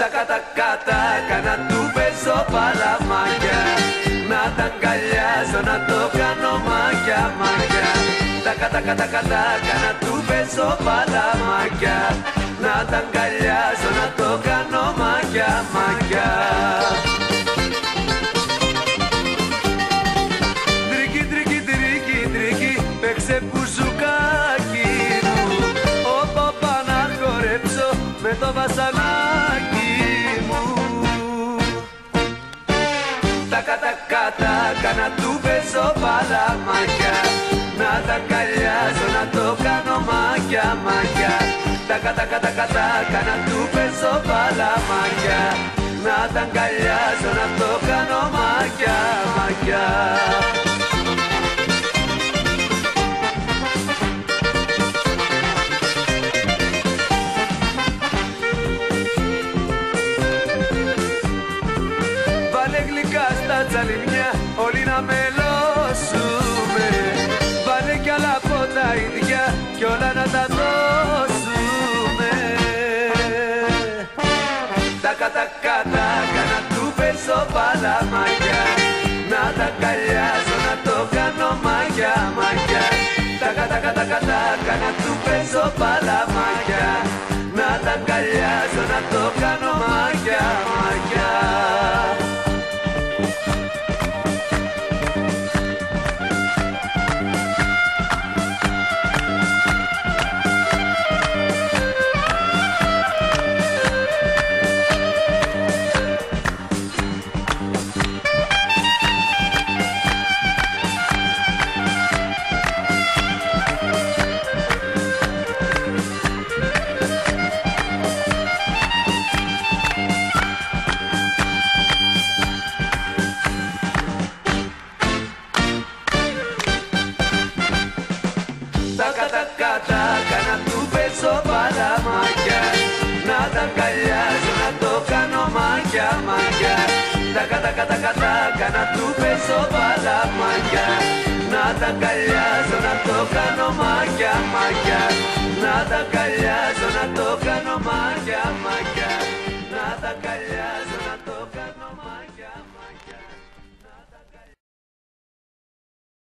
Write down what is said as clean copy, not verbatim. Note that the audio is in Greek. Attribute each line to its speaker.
Speaker 1: Τακα να του παίζω παλαμάκια, να τα αγκαλιάζω, να το κάνω μάκια μάκια. Τακα να του παίζω παλαμάκια, να τα αγκαλιάζω, να το κάνω μάκια μάκια. Τρίκι, τρίκι, τρίκι, τρίκι, παίξε μπουζουκάκι μου, όπα να χορέψω με το βασανάκι μου. Τακα να του παίζω παλαμάκια, να τα αγκαλιάζω, να το κάνω μάκια μάκια. Τακα να του παίζω παλαμάκια, να τα αγκαλιάζω, να το κάνω μάκια μάκια. Στα τσαλιμιά όλοι να μελώσουμε, βάλε κι άλλα από τα ίδια κι όλα να τα δώσουμε. Τακα να του παίζω παλαμάκια, να τα αγκαλιάζω, να το κάνω μάκια μάκια. Τακα να του παίζω παλαμάκια, να τα αγκαλιάζω, να το κάνω μάκια μάκια. Τακα να του παίζω παλαμάκια, να τα αγκαλιάζω, να το κάνω μάκια μάκια. Τακα να του παίζω παλαμάκια, να τα αγκαλιάζω, να το κάνω μάκια μάκια.